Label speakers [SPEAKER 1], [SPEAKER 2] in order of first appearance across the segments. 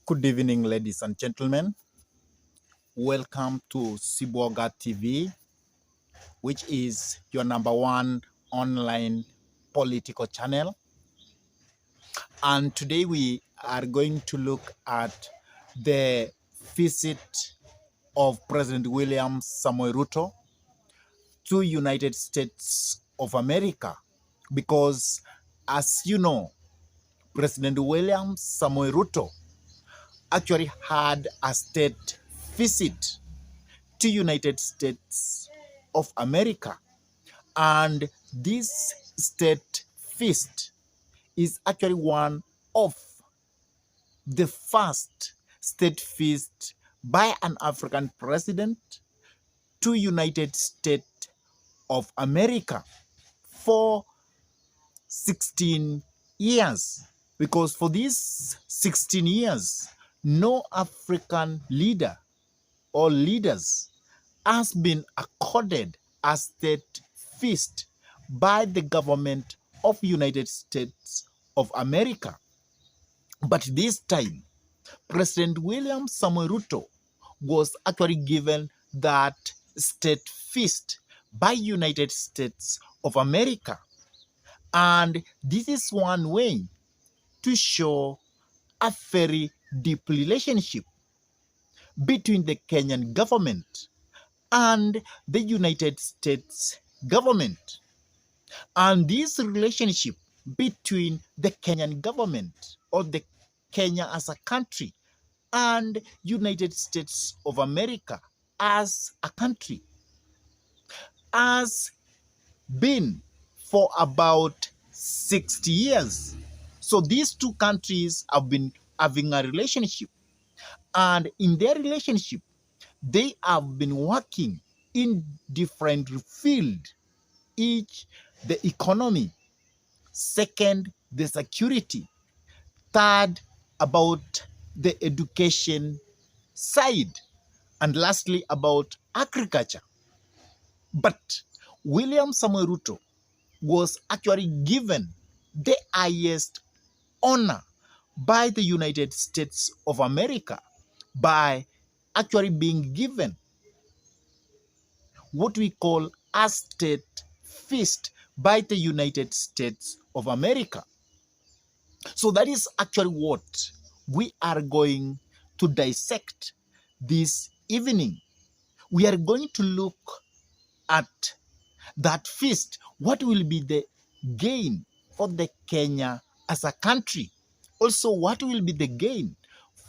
[SPEAKER 1] Good evening, ladies and gentlemen. Welcome to Siboga TV, which is your number one online political channel. And today we are going to look at the visit of President William Samoei Ruto to United States of America. Because as you know, President William Samoei Ruto actually had a state visit to United States of America. And this state feast is actually one of the first state feast by an African president to United States of America for 16 years. Because for these 16 years, no African leader or leaders has been accorded a state feast by the government of United States of America. But this time, President William Samoei Ruto was actually given that state feast by United States of America. And this is one way to show a very deep relationship between the Kenyan government and the United States government. And this relationship between the Kenyan government or the Kenya as a country and United States of America as a country has been for about 60 years. So these two countries have been having a relationship, and in their relationship, they have been working in different fields. Each, the economy. Second, the security. Third, about the education side. And lastly, about agriculture. But William Samoei Ruto was actually given the highest honor by the United States of America by actually being given what we call a state feast by the United States of America. So that is actually what we are going to dissect this evening. We are going to look at that feast. What will be the gain for the Kenya as a country? Also, what will be the gain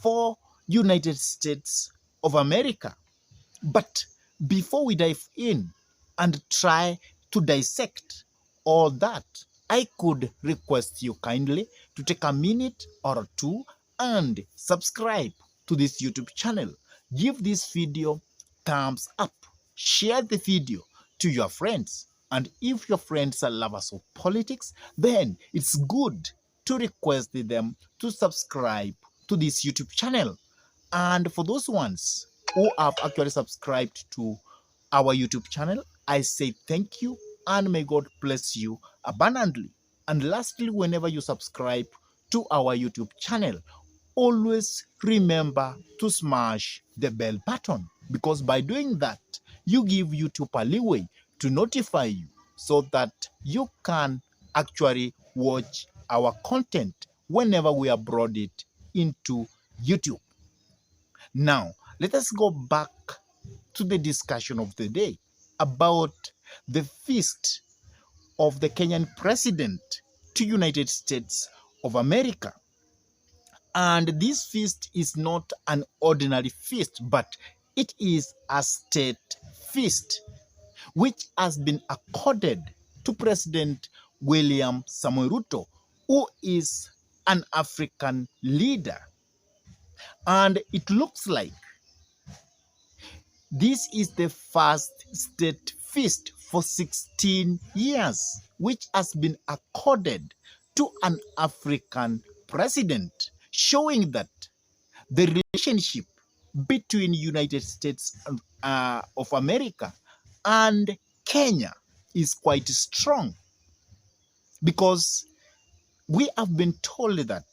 [SPEAKER 1] for United States of America? But before we dive in and try to dissect all that, I could request you kindly to take a minute or two and subscribe to this YouTube channel. Give this video thumbs up. Share the video to your friends. And if your friends are lovers of politics, then it's good to request them to subscribe to this YouTube channel. And for those ones who have actually subscribed to our YouTube channel, I say thank you and may God bless you abundantly. And lastly, whenever you subscribe to our YouTube channel, always remember to smash the bell button, because by doing that, you give YouTube a leeway to notify you so that you can actually watch our content whenever we upload it into YouTube. Now, let us go back to the discussion of the day about the feast of the Kenyan president to United States of America. And this feast is not an ordinary feast, but it is a state feast, which has been accorded to President William Samoei Ruto, who is an African leader. And it looks like this is the first state feast for 16 years, which has been accorded to an African president, showing that the relationship between United States of America and Kenya is quite strong, because we have been told that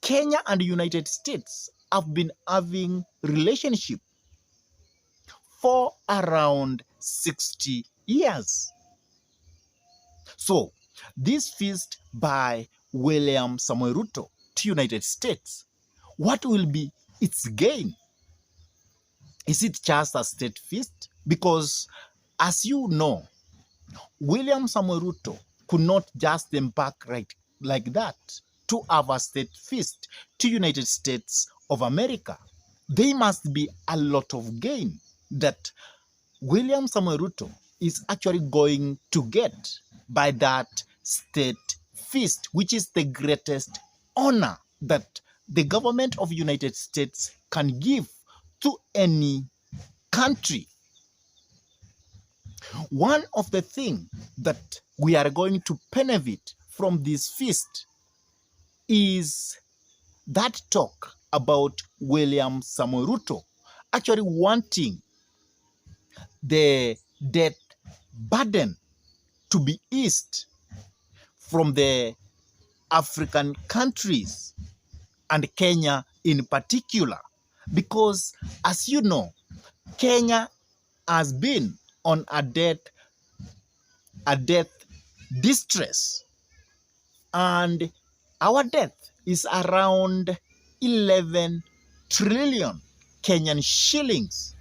[SPEAKER 1] Kenya and the United States have been having relationship for around 60 years. So, this feast by William Samoei Ruto to United States, what will be its gain? Is it just a state feast? Because, as you know, William Samoei Ruto could not just embark right like that to have a state feast to United States of America. There must be a lot of gain that William Samoei Ruto is actually going to get by that state feast, which is the greatest honor that the government of United States can give to any country. One of the things that we are going to benefit from this feast is that talk about William Samoei Ruto actually wanting the debt burden to be eased from the African countries and Kenya in particular. Because, as you know, Kenya has been on a debt distress, and our debt is around 11 trillion Kenyan shillings,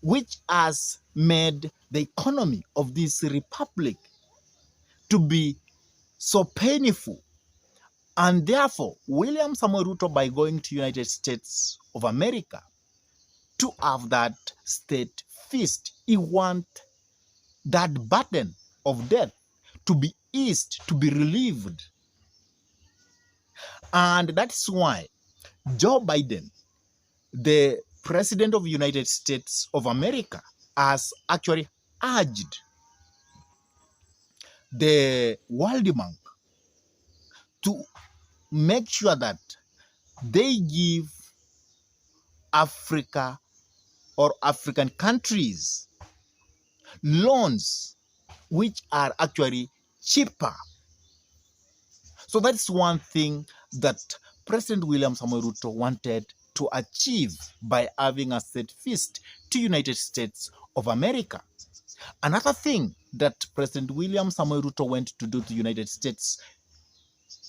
[SPEAKER 1] which has made the economy of this republic to be so painful. And therefore, William Samoei Ruto, by going to United States of America to have that state feast, he wants that burden of debt to be eased, to be relieved. And that's why Joe Biden, the President of the United States of America, has actually urged the World Bank to make sure that they give Africa or African countries loans which are actually cheaper. So that's one thing that President William Samoei Ruto wanted to achieve by having a state feast to United States of America. Another thing that President William Samoei Ruto went to do to United States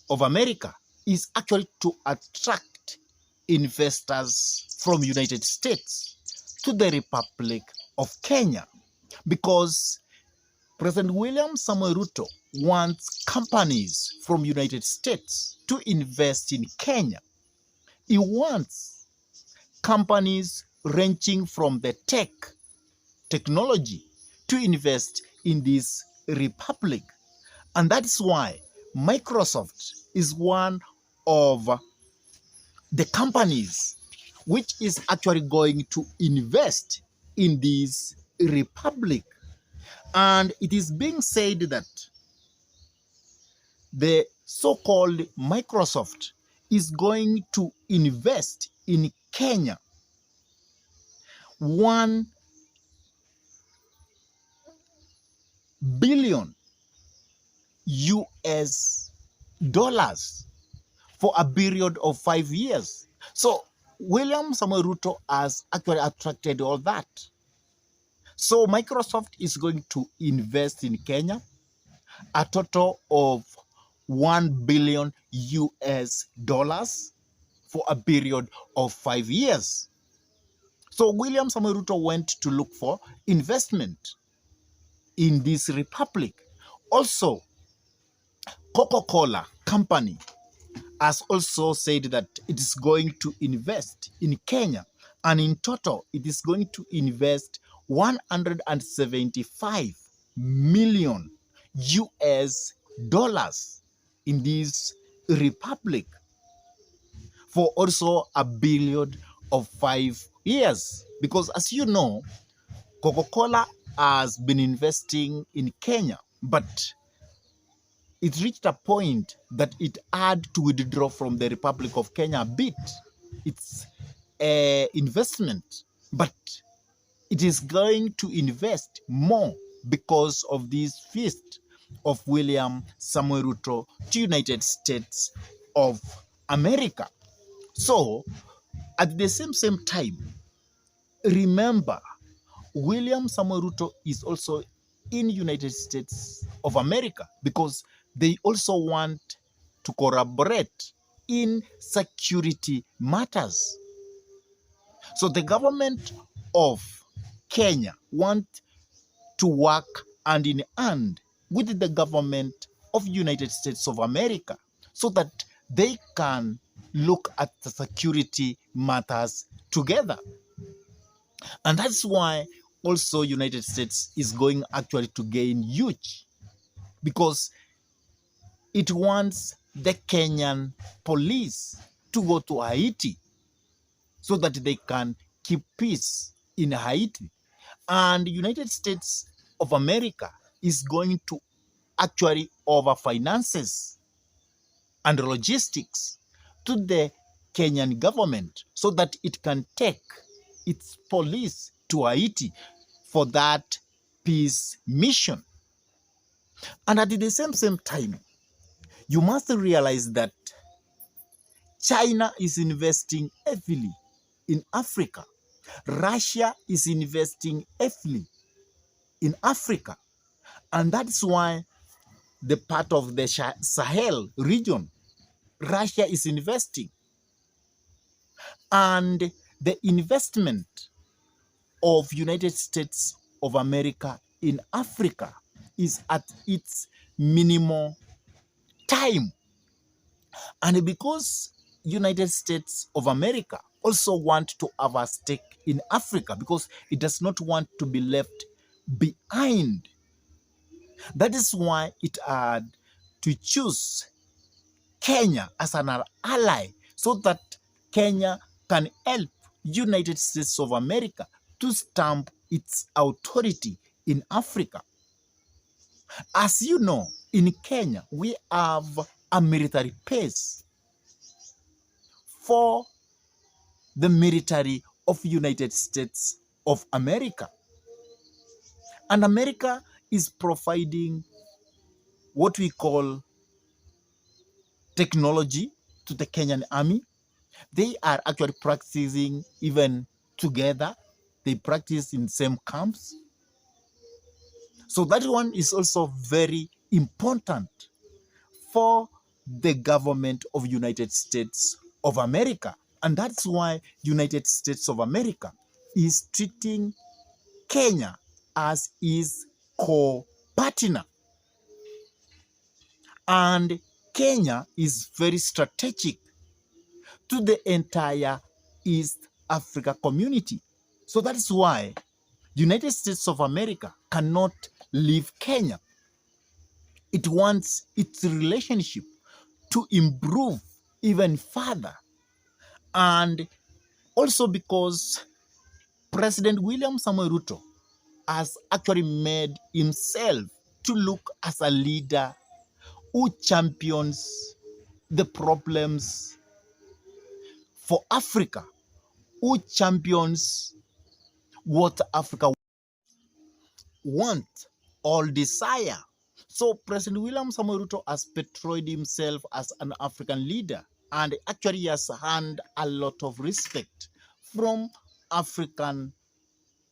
[SPEAKER 1] of America is actually to attract investors from United States to the Republic of Kenya, because President William Samoei Ruto wants companies from United States to invest in Kenya. He wants companies ranging from the technology to invest in this republic. And that's why Microsoft is one of the companies which is actually going to invest in this republic. And it is being said that the so-called Microsoft is going to invest in Kenya 1 billion US dollars for a period of 5 years. So William Samoei Ruto has actually attracted all that. So Microsoft is going to invest in Kenya a total of 1 billion US dollars for a period of 5 years. So William Samoei Ruto went to look for investment in this republic. Also, Coca-Cola company has also said that it is going to invest in Kenya, and in total it is going to invest 175 million US dollars in this republic for also a period of 5 years. Because, as you know, Coca-Cola has been investing in Kenya, but it reached a point that it had to withdraw from the Republic of Kenya a bit. It's investment, but it is going to invest more because of this feast of William Samoei Ruto to United States of America. So at the same time, remember, William Samuel Ruto is also in United States of America because they also want to collaborate in security matters. So the government of Kenya want to work hand in hand with the government of United States of America so that they can look at the security matters together. And that's why also United States is going actually to gain huge because it wants the Kenyan police to go to Haiti so that they can keep peace in Haiti. And United States of America is going to actually over finances and logistics to the Kenyan government so that it can take its police to Haiti for that peace mission. And at the same time, you must realize that China is investing heavily in Africa. Russia is investing heavily in Africa. And that's why the part of the Sahel region, Russia is investing. And the investment of United States of America in Africa is at its minimum time. And because United States of America also want to have a stake in Africa because it does not want to be left behind. That is why it had to choose Kenya as an ally so that Kenya can help United States of America to stamp its authority in Africa. As you know, in Kenya, we have a military base for the military of United States of America. And America is providing what we call technology to the Kenyan army. They are actually practicing even together. They practice in same camps. So that one is also very important for the government of United States of America. And that's why United States of America is treating Kenya as his co-partner. And Kenya is very strategic to the entire East Africa community. So that is why United States of America cannot leave Kenya. It wants its relationship to improve even further. And also because President William Samuel Ruto has actually made himself to look as a leader who champions the problems for Africa, who champions what Africa want or desire. So President William Samuel Ruto has portrayed himself as an African leader and actually has earned a lot of respect from African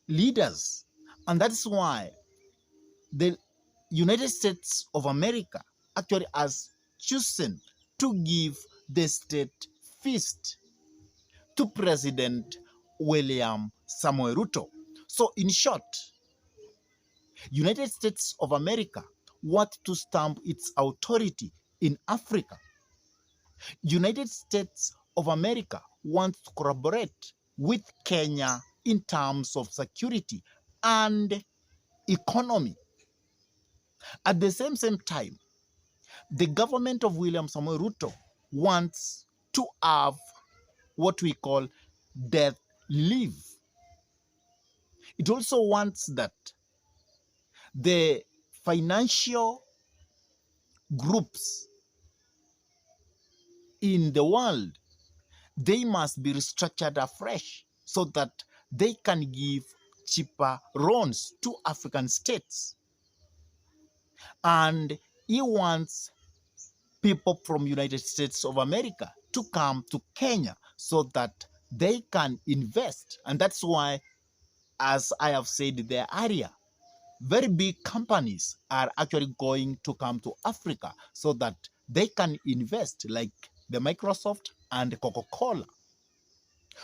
[SPEAKER 1] leaders. And that's why the United States of America actually has chosen to give the state feast to President William Samuel Ruto. So in short, United States of America want to stamp its authority in Africa. United States of America wants to collaborate with Kenya in terms of security and economy. At the same time, the government of William Samoei Ruto wants to have what we call death leave. It also wants that the financial groups in the world, they must be restructured afresh so that they can give cheaper loans to African states. And he wants people from United States of America to come to Kenya so that they can invest. And that's why, as I have said there earlier, very big companies are actually going to come to Africa so that they can invest, like the Microsoft and Coca-Cola.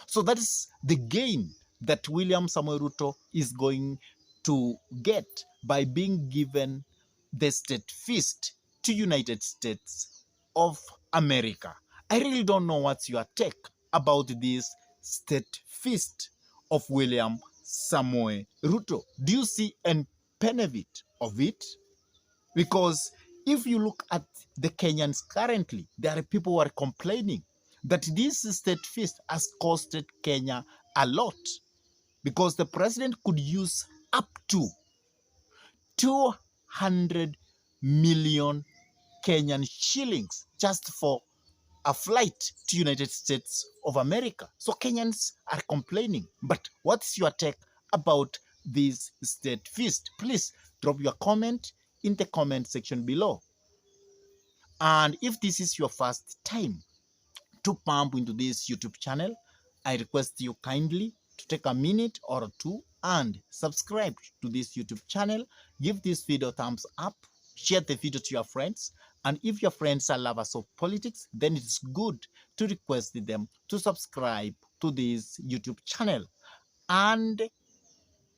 [SPEAKER 1] So that is the gain that William Samoei Ruto is going to get by being given the state feast to United States of America. I really don't know what's your take about this state feast of William Samoei Ruto. Do you see any benefit of it? Because if you look at the Kenyans currently, there are people who are complaining that this state feast has costed Kenya a lot because the president could use up to 200 million Kenyan shillings just for a flight to United States of America. So Kenyans are complaining. But what's your take about this state feast? Please drop your comment in the comment section below. And if this is your first time to pump into this YouTube channel, I request you kindly to take a minute or two and subscribe to this YouTube channel. Give this video a thumbs up, share the video to your friends, and if your friends are lovers of politics, then it's good to request them to subscribe to this YouTube channel. And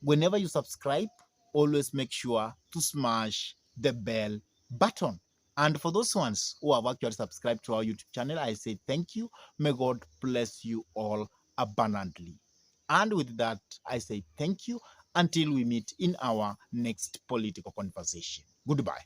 [SPEAKER 1] whenever you subscribe, always make sure to smash the bell button. And for those ones who have actually subscribed to our YouTube channel, I say thank you. May God bless you all abundantly. And with that, I say thank you until we meet in our next political conversation. Goodbye.